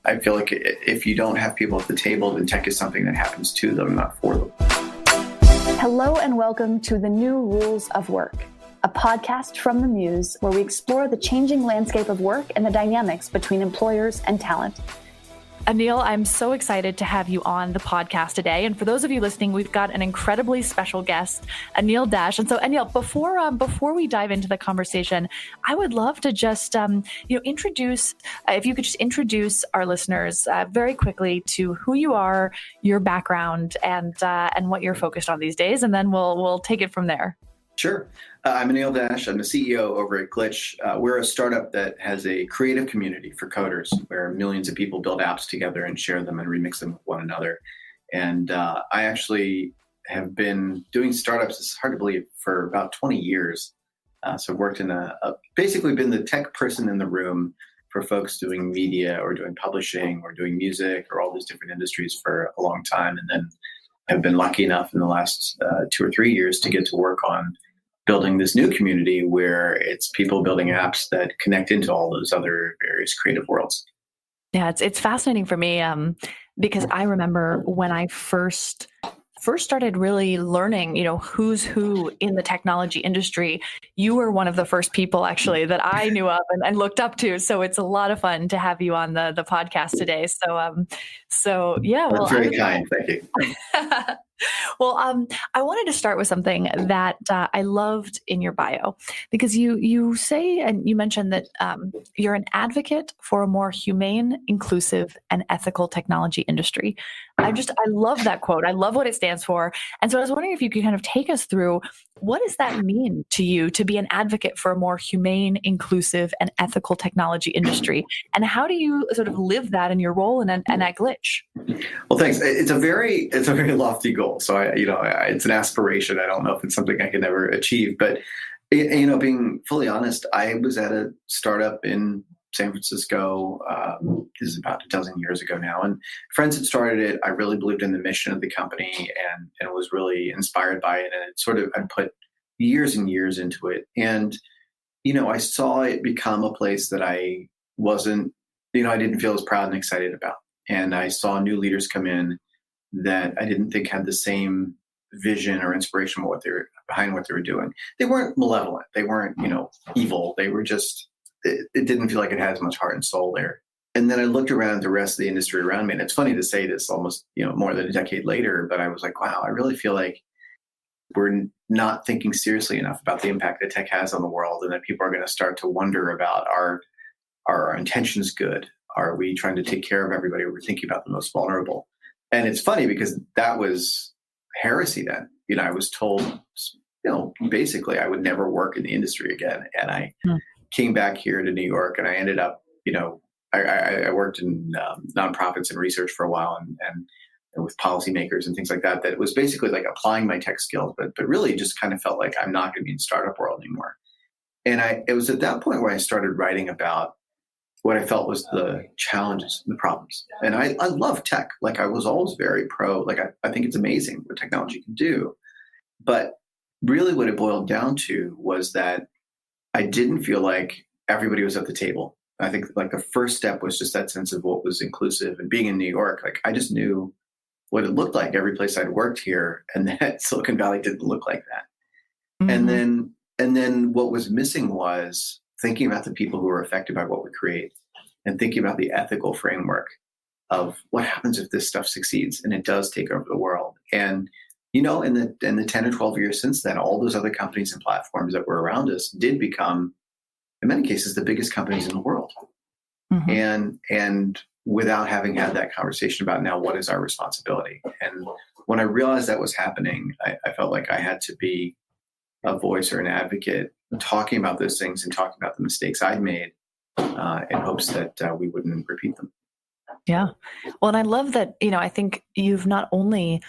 I feel like if you don't have people at the table, then tech is something that happens to them, not for them. Hello and welcome to The New Rules of Work, a podcast from the Muse where we explore the changing landscape of work and the dynamics between employers and talent. Anil, I'm so excited to have you on the podcast today. And for those of you listening, we've got an incredibly special guest, Anil Dash. And so, Anil, before we dive into the conversation, I would love to just introduce, if you could just introduce our listeners very quickly to who you are, your background, and what you're focused on these days, and then we'll take it from there. Sure. I'm Anil Dash. I'm the CEO over at Glitch. We're a startup that has a creative community for coders where millions of people build apps together and share them and remix them with one another. And I actually have been doing startups, it's hard to believe, for about 20 years. So I've worked in basically been the tech person in the room for folks doing media or doing publishing or doing music or all these different industries for a long time. And then I've been lucky enough in the last 2 or 3 years to get to work on building this new community where it's people building apps that connect into all those other various creative worlds. Yeah, it's fascinating for me because I remember when I first started really learning, who's who in the technology industry, you were one of the first people actually that I knew of and looked up to. So it's a lot of fun to have you on the podcast today. So yeah. Well, very kind. Thank you. Well, I wanted to start with something that I loved in your bio, because you say, and you mentioned that you're an advocate for a more humane, inclusive, and ethical technology industry. I love that quote. I love what it stands for. And so I was wondering if you could kind of take us through, what does that mean to you to be an advocate for a more humane, inclusive, and ethical technology industry? And how do you sort of live that in your role and at Glitch? Well, thanks. It's a very lofty goal. So it's an aspiration. I don't know if it's something I can ever achieve, but being fully honest, I was at a startup in San Francisco. This is about a dozen years ago now, and friends had started it. I really believed in the mission of the company and was really inspired by it. And I put years and years into it. And, I saw it become a place that I wasn't, I didn't feel as proud and excited about. And I saw new leaders come in that I didn't think had the same vision or inspiration behind what they were doing. They weren't malevolent. They weren't, evil. They were just, it didn't feel like it had as much heart and soul there. And then I looked around at the rest of the industry around me, and it's funny to say this almost, more than a decade later, but I was like, wow, I really feel like we're not thinking seriously enough about the impact that tech has on the world, and that people are going to start to wonder about our intentions good? Are we trying to take care of everybody? We're thinking about the most vulnerable. And it's funny because that was heresy then. I was told, basically I would never work in the industry again. And I came back here to New York, and I ended up, I worked in nonprofits and research for a while and with policymakers and things like that. That was basically like applying my tech skills, but really just kind of felt like I'm not going to be in startup world anymore. And it was at that point where I started writing about what I felt was the challenges, the problems. And I love tech. Like, I was always very pro. Like, I think it's amazing what technology can do. But really what it boiled down to was that I didn't feel like everybody was at the table. I think like the first step was just that sense of what was inclusive. And being in New York, like, I just knew what it looked like every place I'd worked here, and that Silicon Valley didn't look like that. Mm-hmm. And then what was missing was thinking about the people who are affected by what we create, and thinking about the ethical framework of what happens if this stuff succeeds and it does take over the world. And, in the 10 or 12 years since then, all those other companies and platforms that were around us did become, in many cases, the biggest companies in the world. Mm-hmm. And without having had that conversation about now, what is our responsibility? And when I realized that was happening, I felt like I had to be a voice or an advocate talking about those things and talking about the mistakes I'd made in hopes that we wouldn't repeat them. Yeah. Well, and I love that, I think you've not only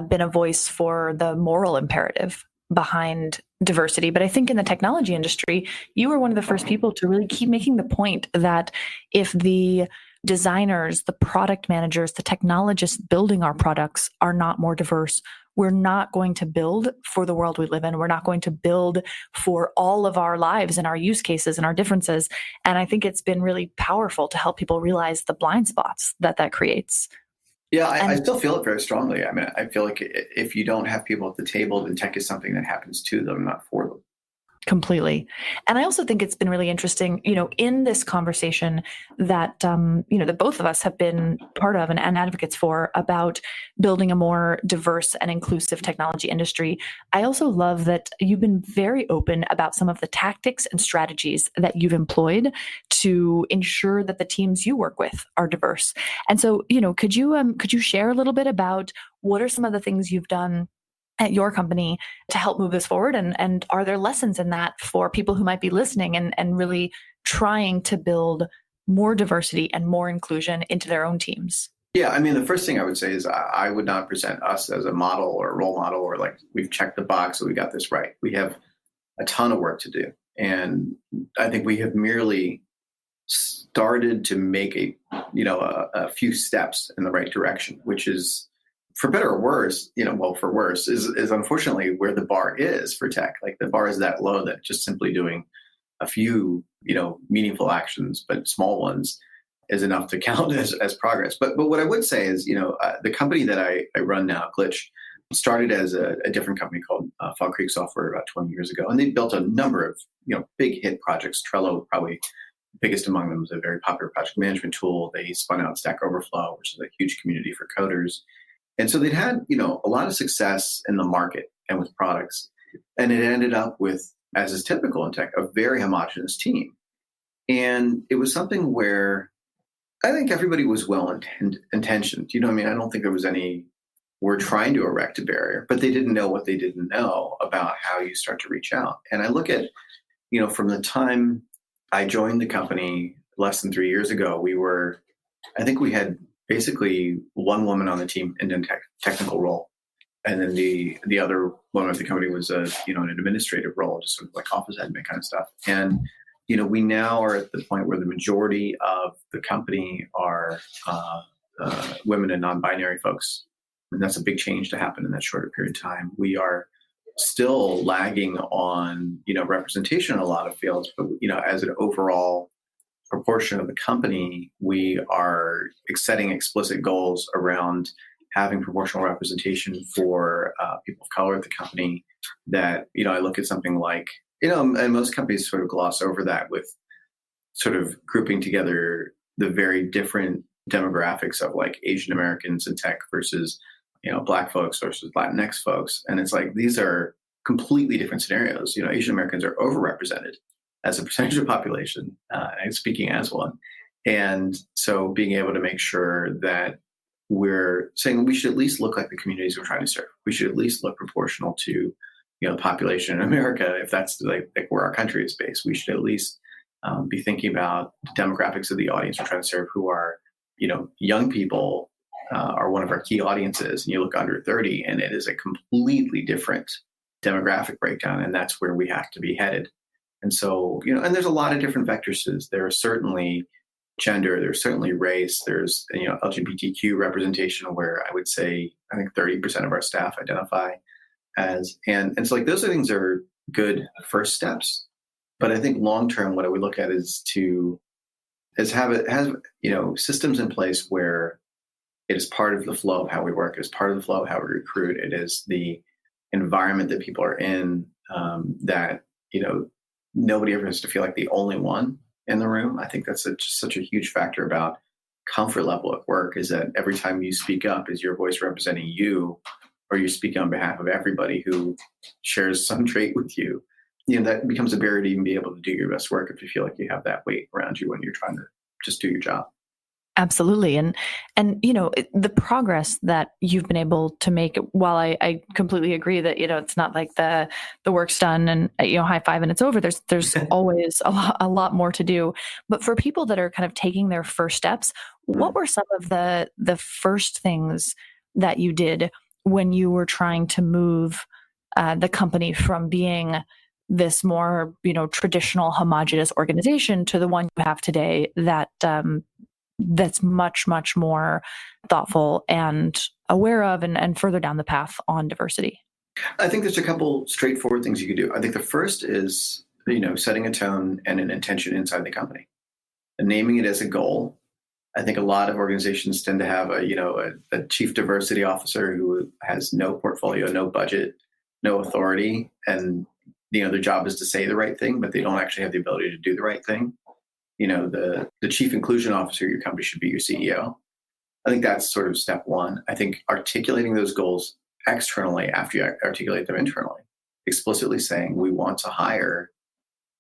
been a voice for the moral imperative behind diversity, but I think in the technology industry, you were one of the first people to really keep making the point that if the designers, the product managers, the technologists building our products are not more diverse, we're not going to build for the world we live in. We're not going to build for all of our lives and our use cases and our differences. And I think it's been really powerful to help people realize the blind spots that creates. Yeah, I still feel it very strongly. I mean, I feel like if you don't have people at the table, then tech is something that happens to them, not for them. Completely. And I also think it's been really interesting, in this conversation that, that both of us have been part of and advocates for about building a more diverse and inclusive technology industry. I also love that you've been very open about some of the tactics and strategies that you've employed to ensure that the teams you work with are diverse. And so, could you share a little bit about what are some of the things you've done at your company to help move this forward? And are there lessons in that for people who might be listening and really trying to build more diversity and more inclusion into their own teams? Yeah, I mean, the first thing I would say is I would not present us as a model or a role model or like we've checked the box, so we got this right. We have a ton of work to do. And I think we have merely started to make a few steps in the right direction, which is, for better or worse, for worse, is unfortunately where the bar is for tech. Like the bar is that low that just simply doing a few, meaningful actions, but small ones, is enough to count as progress. But what I would say is, the company that I run now, Glitch, started as a different company called Fog Creek Software about 20 years ago. And they built a number of, big hit projects. Trello, probably biggest among them, is a very popular project management tool. They spun out Stack Overflow, which is a huge community for coders. And so they'd had, a lot of success in the market and with products. And it ended up with, as is typical in tech, a very homogenous team. And it was something where I think everybody was well intentioned. I don't think there was we're trying to erect a barrier, but they didn't know what they didn't know about how you start to reach out. And I look at, from the time I joined the company less than 3 years ago, I think we had basically one woman on the team in a technical role. And then the other woman at the company was an administrative role, just sort of like office admin kind of stuff. And, we now are at the point where the majority of the company are women and non-binary folks. And that's a big change to happen in that shorter period of time. We are still lagging on, representation in a lot of fields, but, as an overall proportion of the company, we are setting explicit goals around having proportional representation for people of color at the company. That, I look at something like, and most companies sort of gloss over that with sort of grouping together the very different demographics of like Asian Americans in tech versus, Black folks versus Latinx folks. And it's like, these are completely different scenarios. Asian Americans are overrepresented as a percentage of population, and speaking as one. And so being able to make sure that we're saying we should at least look like the communities we're trying to serve. We should at least look proportional to, the population in America. If that's like where our country is based, we should at least be thinking about the demographics of the audience we're trying to serve, who are, young people are one of our key audiences. And you look under 30 and it is a completely different demographic breakdown. And that's where we have to be headed. And so, and there's a lot of different vectors. There are certainly gender, there's certainly race, there's, LGBTQ representation, where I would say, I think 30% of our staff identify as, and so like those things are good first steps. But I think long-term, what I would look at is have systems in place where it is part of the flow of how we work, it is part of the flow of how we recruit, it is the environment that people are in, that, nobody ever has to feel like the only one in the room. I think that's just such a huge factor about comfort level at work, is that every time you speak up, is your voice representing you, or you speak on behalf of everybody who shares some trait with you. That becomes a barrier to even be able to do your best work if you feel like you have that weight around you when you're trying to just do your job. Absolutely. And the progress that you've been able to make, while I completely agree that, it's not like the work's done and, high five and it's over. There's always a lot more to do. But for people that are kind of taking their first steps, what were some of the first things that you did when you were trying to move the company from being this more, traditional homogenous organization to the one you have today that that's much, much more thoughtful and aware of and further down the path on diversity? I think there's a couple straightforward things you could do. I think the first is, setting a tone and an intention inside the company and naming it as a goal. I think a lot of organizations tend to have a chief diversity officer who has no portfolio, no budget, no authority, and their job is to say the right thing, but they don't actually have the ability to do the right thing. The chief inclusion officer of your company should be your CEO. I think that's sort of step one. I think articulating those goals externally after you articulate them internally, explicitly saying we want to hire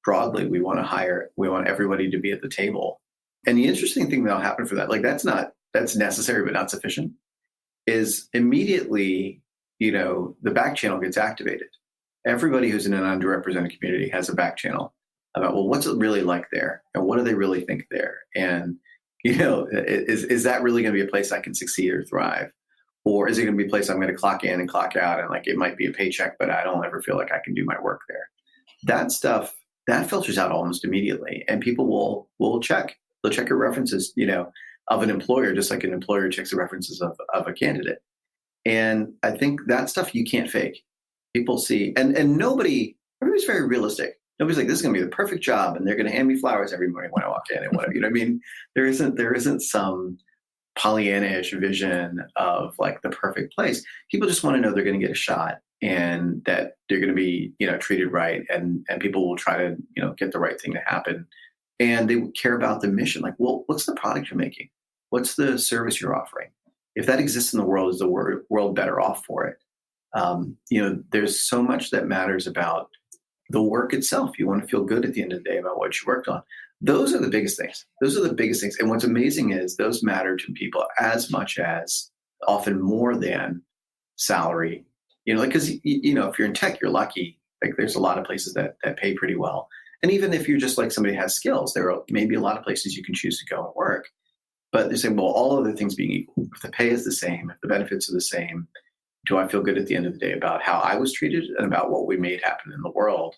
broadly, we want everybody to be at the table. And the interesting thing that'll happen for that, that's necessary but not sufficient, is immediately, the back channel gets activated. Everybody who's in an underrepresented community has a back channel about, well, what's it really like there? And what do they really think there? And, is that really going to be a place I can succeed or thrive? Or is it going to be a place I'm going to clock in and clock out? And it might be a paycheck, but I don't ever feel like I can do my work there. That stuff, that filters out almost immediately. And people will check. They'll check your references, of an employer, just like an employer checks the references of a candidate. And I think that stuff you can't fake. People see, and everybody's very realistic. Nobody's like, this is going to be the perfect job, and they're going to hand me flowers every morning when I walk in, and whatever. You know what I mean? There isn't some Pollyanna-ish vision of the perfect place. People just want to know they're going to get a shot and that they're going to be, treated right, and people will try to, get the right thing to happen. And they care about the mission. Well, what's the product you're making? What's the service you're offering? If that exists in the world, is the world better off for it? There's so much that matters about the work itself. You want to feel good at the end of the day about what you worked on. Those are the biggest things. And what's amazing is those matter to people as much as, often more than, salary. Because, if you're in tech, you're lucky. There's a lot of places that pay pretty well. And even if you're just somebody who has skills, there are maybe a lot of places you can choose to go and work. But they're saying, well, all other things being equal, if the pay is the same, if the benefits are the same, do I feel good at the end of the day about how I was treated and about what we made happen in the world?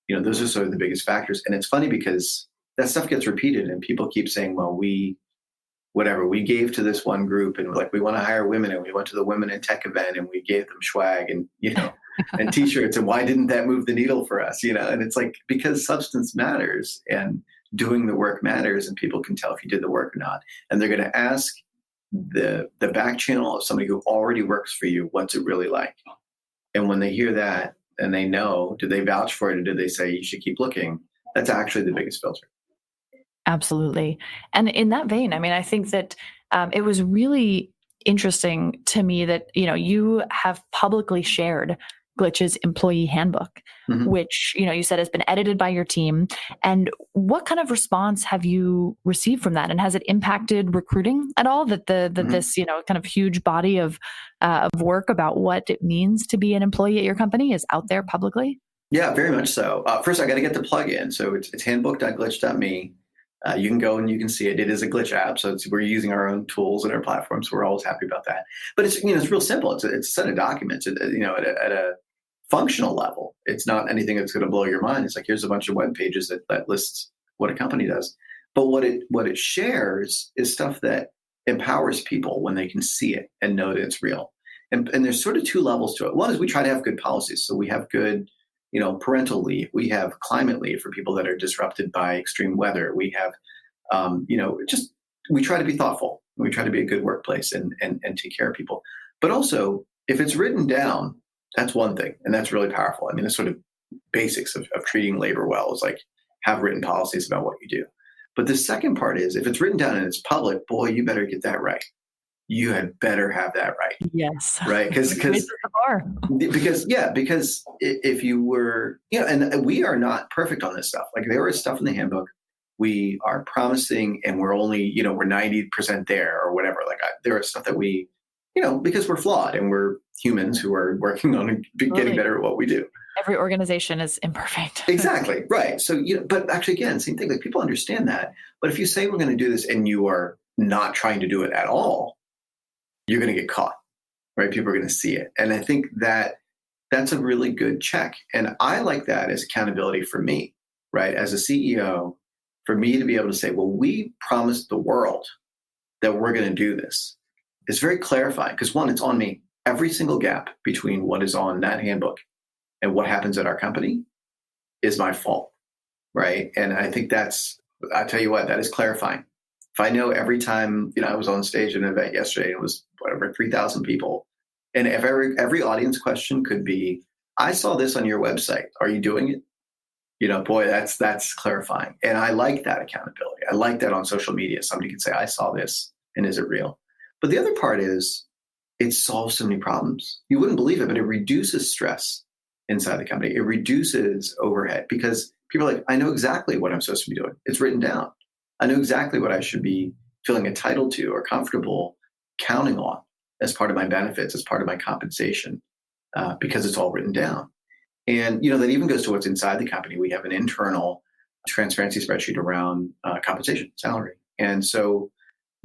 Those are sort of the biggest factors. And it's funny because that stuff gets repeated and people keep saying, well, we gave to this one group and we want to hire women, and we went to the women in tech event and we gave them swag and, and t-shirts, and why didn't that move the needle for us? And it's because substance matters and doing the work matters, and people can tell if you did the work or not. And they're going to ask the back channel of somebody who already works for you, what's it really like? And when they hear that and they know, did they vouch for it, or did they say you should keep looking? That's actually the biggest filter. Absolutely. And in that vein, I think that it was really interesting to me that, you have publicly shared Glitch's employee handbook, mm-hmm. which, you said has been edited by your team. And what kind of response have you received from that? And has it impacted recruiting at all, that mm-hmm. this, kind of huge body of work about what it means to be an employee at your company is out there publicly? Yeah, very much so. First, I got to get the plug in. So it's handbook.glitch.me. You can go and you can see it. It is a Glitch app, so we're using our own tools and our platforms. So we're always happy about that. But it's real simple. It's a set of documents. At a functional level, it's not anything that's going to blow your mind. It's here's a bunch of web pages that lists what a company does. But what it shares is stuff that empowers people when they can see it and know that it's real. And there's sort of two levels to it. One is we try to have good policies. So we have good parental leave. We have climate leave for people that are disrupted by extreme weather. We have, we try to be thoughtful. We try to be a good workplace and take care of people. But also, if it's written down, that's one thing. And that's really powerful. The sort of basics of treating labor well is have written policies about what you do. But the second part is, if it's written down and it's public, boy, you better get that right. You had better have that right. Yes. Right. Because if you were, and we are not perfect on this stuff. There is stuff in the handbook we are promising, and we're only, we're 90% there or whatever. There is stuff that we, because we're flawed and we're humans who are working on getting better at what we do. Every organization is imperfect. Exactly. Right. So, but actually, again, same thing. People understand that. But if you say we're going to do this and you are not trying to do it at all, you're going to get caught, right? People are going to see it. And I think that's a really good check. And I like that as accountability for me, right? As a CEO, for me to be able to say, well, we promised the world that we're going to do this is very clarifying because one, it's on me. Every single gap between what is on that handbook and what happens at our company is my fault, right? And I think I tell you what, that is clarifying. If I know every time, I was on stage at an event yesterday, it was whatever, 3,000 people. And if every audience question could be, I saw this on your website. Are you doing it? Boy, that's clarifying. And I like that accountability. I like that on social media. Somebody can say, I saw this, and is it real? But the other part is it solves so many problems. You wouldn't believe it, but it reduces stress inside the company. It reduces overhead because people are like, I know exactly what I'm supposed to be doing. It's written down. I know exactly what I should be feeling entitled to or comfortable counting on as part of my benefits, as part of my compensation, because it's all written down. And, that even goes to what's inside the company. We have an internal transparency spreadsheet around compensation, salary. And so,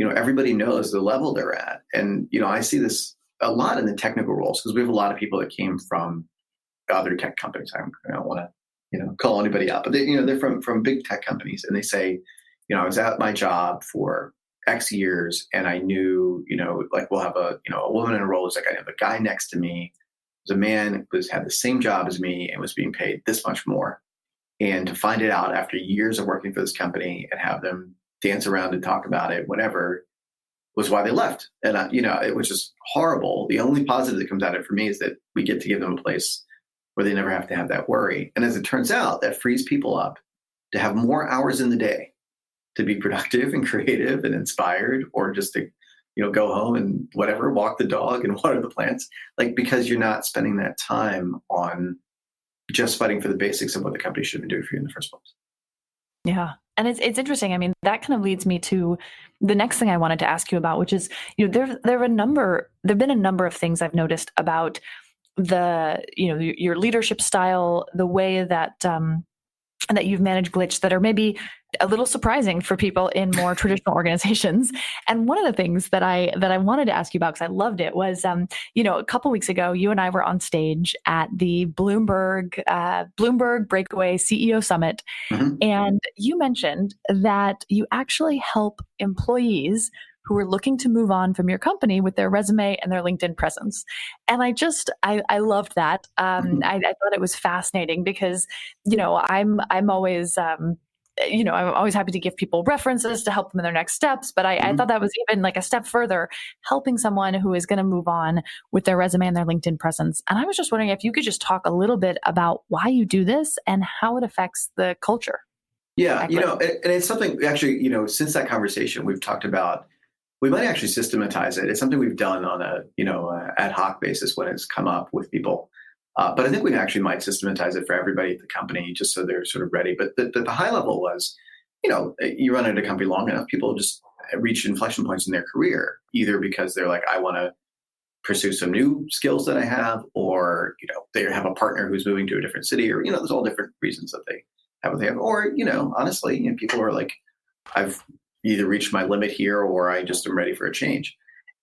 everybody knows the level they're at. And, I see this a lot in the technical roles because we have a lot of people that came from other tech companies. I don't want to, call anybody out, but they're from big tech companies. And they say, I was at my job for X years and I knew, we'll have a woman in a role. It's like I have a guy next to me. Was a man who had the same job as me and was being paid this much more. And to find it out after years of working for this company and have them dance around and talk about it, whatever, was why they left. And, it was just horrible. The only positive that comes out of it for me is that we get to give them a place where they never have to have that worry. And as it turns out, that frees people up to have more hours in the day to be productive and creative and inspired, or just to, go home and whatever, walk the dog and water the plants, because you're not spending that time on just fighting for the basics of what the company should have been doing for you in the first place. Yeah. And it's interesting. I mean, that kind of leads me to the next thing I wanted to ask you about, which is, there've been a number of things I've noticed about your leadership style, the way that you've managed glitch that are maybe a little surprising for people in more traditional organizations. And one of the things that I wanted to ask you about, because I loved it, was, a couple weeks ago, you and I were on stage at the Bloomberg Breakaway CEO Summit. Mm-hmm. And you mentioned that you actually help employees who are looking to move on from your company with their resume and their LinkedIn presence. And I loved that. I thought it was fascinating because, I'm always, I'm always happy to give people references to help them in their next steps. But I thought that was even like a step further, helping someone who is going to move on with their resume and their LinkedIn presence. And I was just wondering if you could just talk a little bit about why you do this and how it affects the culture. Yeah, and it's something actually, since that conversation we've talked about, we might actually systematize it. It's something we've done on a, ad hoc basis when it's come up with people. But I think we actually might systematize it for everybody at the company just so they're sort of ready. But the high level was, you run at a company long enough, people just reach inflection points in their career, either because they're like, I want to pursue some new skills that I have, or, they have a partner who's moving to a different city, or, there's all different reasons that they have what they have. Or, honestly, people are like, I've either reached my limit here or I just am ready for a change.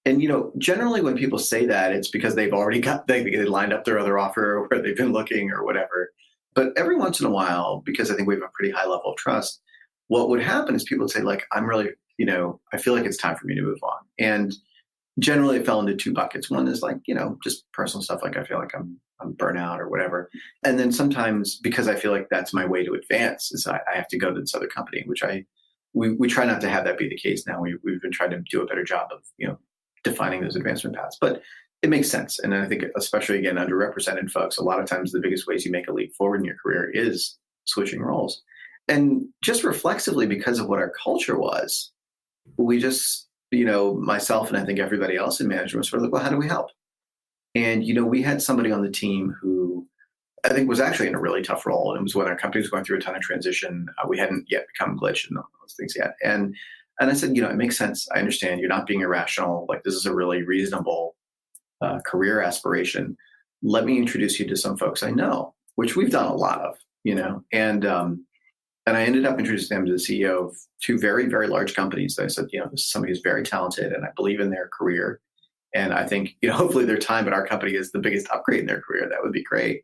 And, generally when people say that, it's because they've already they lined up their other offer or they've been looking or whatever. But every once in a while, because I think we have a pretty high level of trust, what would happen is people would say, like, I'm really, I feel like it's time for me to move on. And generally it fell into two buckets. One is like, just personal stuff. Like I feel like I'm burnout or whatever. And then sometimes because I feel like that's my way to advance is I have to go to this other company, which we try not to have that be the case now. We've been trying to do a better job of, defining those advancement paths, but it makes sense. And I think especially again, underrepresented folks, a lot of times the biggest ways you make a leap forward in your career is switching roles. And just reflexively, because of what our culture was, we just, myself and I think everybody else in management was sort of like, well, how do we help? And, we had somebody on the team who I think was actually in a really tough role. And it was when our company was going through a ton of transition. We hadn't yet become Glitch and all those things yet. And I said, it makes sense. I understand you're not being irrational. Like, this is a really reasonable career aspiration. Let me introduce you to some folks I know, which we've done a lot of, and I ended up introducing them to the CEO of two very, very large companies. I said, this is somebody who's very talented and I believe in their career. And I think, hopefully their time at our company is the biggest upgrade in their career. That would be great.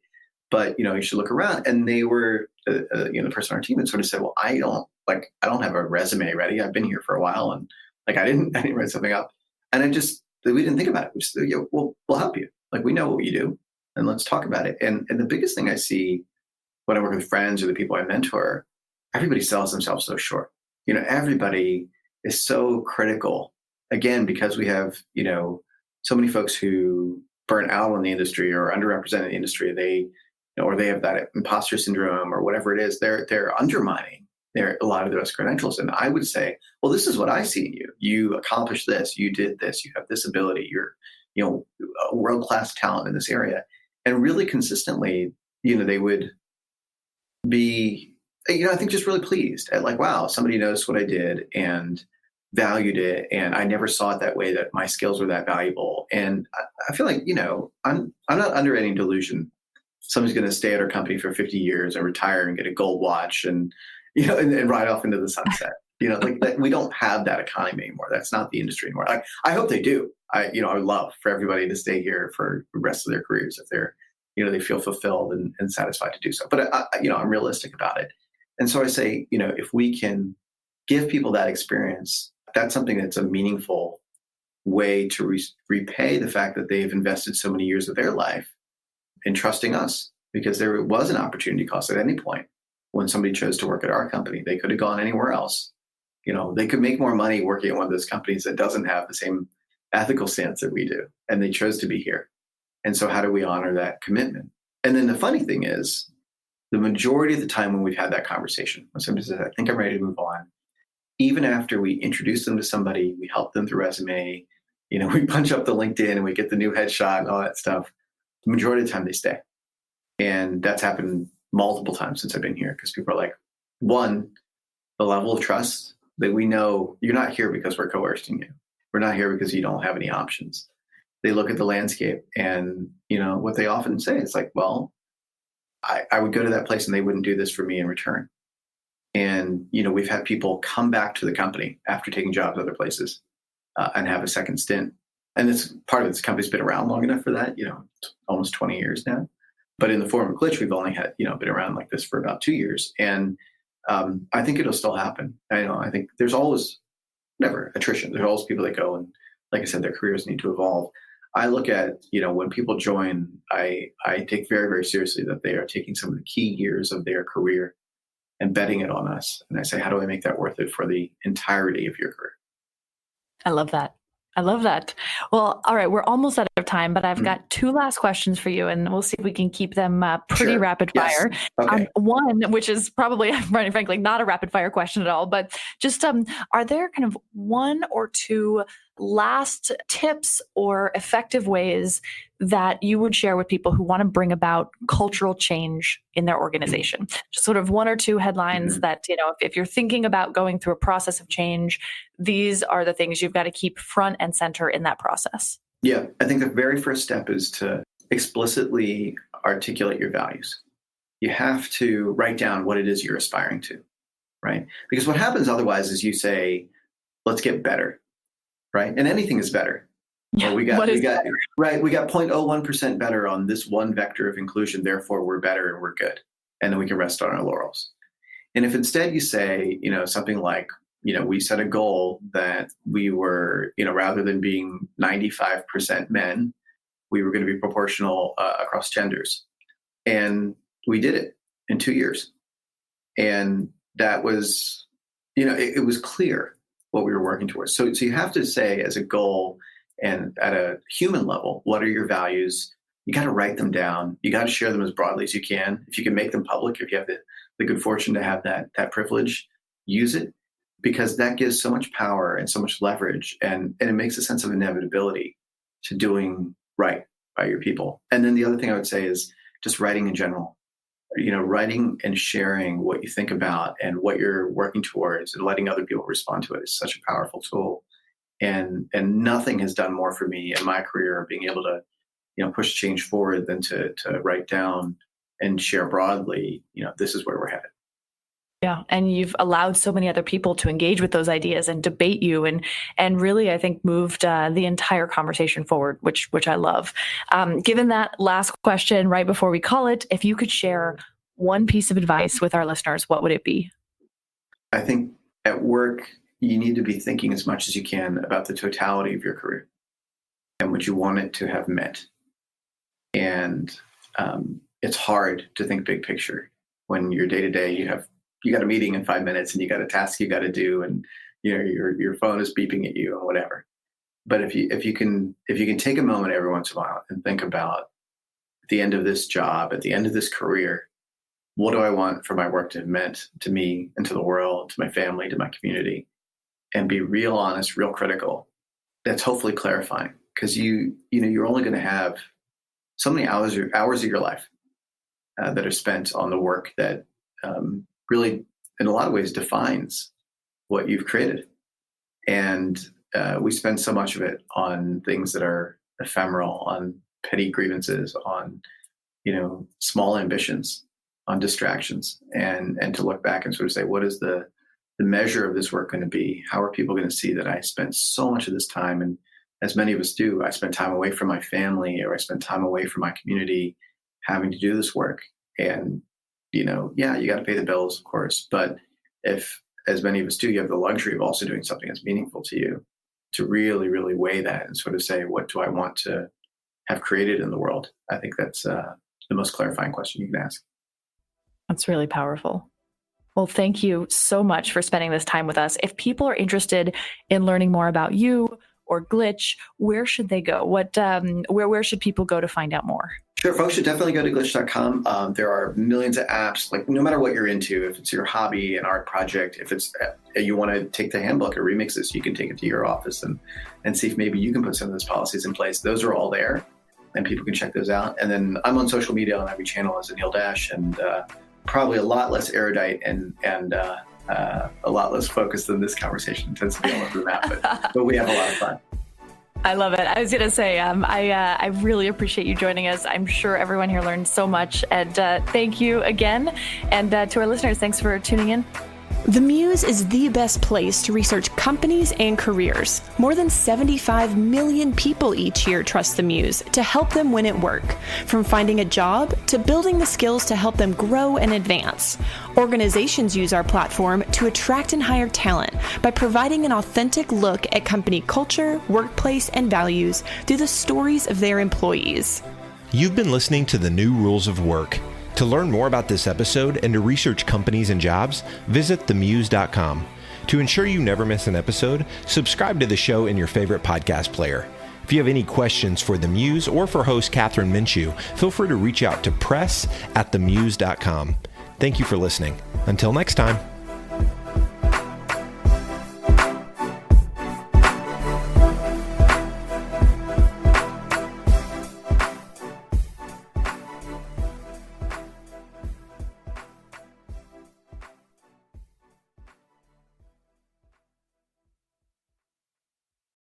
But, you should look around. And they were, the person on our team that sort of said, well, I don't have a resume ready. I've been here for a while and Like I didn't write something up, and we didn't think about it. We just said, we'll help you. Like we know what you do, and let's talk about it. And the biggest thing I see when I work with friends or the people I mentor, everybody sells themselves so short. Everybody is so critical. Again, because we have, so many folks who burn out on the industry or underrepresented in the industry, or they have that imposter syndrome or whatever it is, they're undermining a lot of those credentials. And I would say, well, this is what I see in you. You accomplished this, you did this, you have this ability, you're, a world-class talent in this area. And really consistently, they would be, I think just really pleased at like, wow, somebody noticed what I did and valued it. And I never saw it that way, that my skills were that valuable. And I feel like, I'm not under any delusion. Somebody's going to stay at our company for 50 years and retire and get a gold watch and, and ride off into the sunset. Like that, we don't have that economy anymore. That's not the industry anymore. I hope they do. I would love for everybody to stay here for the rest of their careers if they're, they feel fulfilled and satisfied to do so. But I'm realistic about it. And so I say, if we can give people that experience, that's something that's a meaningful way to repay the fact that they've invested so many years of their life in trusting us, because there was an opportunity cost at any point when somebody chose to work at our company. They could have gone anywhere else. They could make more money working at one of those companies that doesn't have the same ethical stance that we do. And they chose to be here. And so how do we honor that commitment? And then the funny thing is, the majority of the time when we've had that conversation, when somebody says, I think I'm ready to move on, even after we introduce them to somebody, we help them through resume, we punch up the LinkedIn and we get the new headshot and all that stuff, the majority of the time they stay. And that's happened multiple times since I've been here, because people are like, one, the level of trust that we know you're not here because we're coercing you. We're not here because you don't have any options. They look at the landscape and, what they often say is like, well, I would go to that place and they wouldn't do this for me in return. And, we've had people come back to the company after taking jobs other places and have a second stint. And this part of this company's been around long enough for that, almost 20 years now. But in the form of Glitch, we've only had, been around like this for about 2 years. And I think it'll still happen. I think there's always never attrition. There's always people that go and, like I said, their careers need to evolve. I look at, when people join, I take very, very seriously that they are taking some of the key years of their career and betting it on us. And I say, how do I make that worth it for the entirety of your career? I love that. Well, all right, we're almost out of time, but I've got two last questions for you, and we'll see if we can keep them pretty rapid fire. Yes. Okay. One, which is probably, frankly, not a rapid fire question at all, but just are there kind of one or two last tips or effective ways that you would share with people who want to bring about cultural change in their organization? Just sort of one or two headlines that, if you're thinking about going through a process of change, these are the things you've got to keep front and center in that process. Yeah, I think the very first step is to explicitly articulate your values. You have to write down what it is you're aspiring to, right? Because what happens otherwise is you say, let's get better, right? And anything is better. Yeah, well, we got 0.01% better on this one vector of inclusion, therefore we're better and we're good. And then we can rest on our laurels. And if instead you say, something like, we set a goal that we were, rather than being 95% men, we were going to be proportional across genders. And we did it in 2 years. And that was, it was clear what we were working towards. So you have to say as a goal and at a human level, what are your values? You got to write them down. You got to share them as broadly as you can. If you can make them public, if you have the good fortune to have that privilege, use it, because that gives so much power and so much leverage, and it makes a sense of inevitability to doing right by your people. And then the other thing I would say is just writing in general. Writing and sharing what you think about and what you're working towards and letting other people respond to it is such a powerful tool. And nothing has done more for me in my career of being able to, push change forward than to write down and share broadly, this is where we're headed. Yeah. And you've allowed so many other people to engage with those ideas and debate you and really, I think, moved the entire conversation forward, which I love. Given that last question right before we call it, if you could share one piece of advice with our listeners, what would it be? I think at work, you need to be thinking as much as you can about the totality of your career and what you want it to have meant. And it's hard to think big picture when your day to day, you got a meeting in 5 minutes and you got a task you got to do, and your phone is beeping at you and whatever. But if you can take a moment every once in a while and think about at the end of this job, at the end of this career, what do I want for my work to have meant to me and to the world, to my family, to my community, and be real honest, real critical. That's hopefully clarifying, because you're only going to have so many hours of your life that are spent on the work that really, in a lot of ways, defines what you've created. And we spend so much of it on things that are ephemeral, on petty grievances, on small ambitions, on distractions, and to look back and sort of say, what is the measure of this work going to be? How are people going to see that I spent so much of this time? And as many of us do, I spent time away from my family, or I spent time away from my community having to do this work. And, you got to pay the bills, of course. But if, as many of us do, you have the luxury of also doing something that's meaningful to you, to really, really weigh that and sort of say, what do I want to have created in the world? I think that's the most clarifying question you can ask. That's really powerful. Well, thank you so much for spending this time with us. If people are interested in learning more about you or Glitch, where should they go? Where should people go to find out more? Sure, folks should definitely go to glitch.com. There are millions of apps, like no matter what you're into, if it's your hobby, an art project, if it's you want to take the handbook or remix this, you can take it to your office and see if maybe you can put some of those policies in place. Those are all there, and people can check those out. And then I'm on social media on every channel as Anil Dash, and probably a lot less erudite and a lot less focused than this conversation. It tends to be all over the map, but we have a lot of fun. I love it. I was going to say, I really appreciate you joining us. I'm sure everyone here learned so much, and thank you again. And to our listeners, thanks for tuning in. The Muse is the best place to research companies and careers. More than 75 million people each year trust the Muse to help them win at work, from finding a job to building the skills to help them grow and advance. Organizations use our platform to attract and hire talent by providing an authentic look at company culture, workplace, and values through the stories of their employees. You've been listening to The New Rules of Work. To learn more about this episode and to research companies and jobs, visit themuse.com. To ensure you never miss an episode, subscribe to the show in your favorite podcast player. If you have any questions for The Muse or for host Kathryn Minshew, feel free to reach out to press@themuse.com. Thank you for listening. Until next time.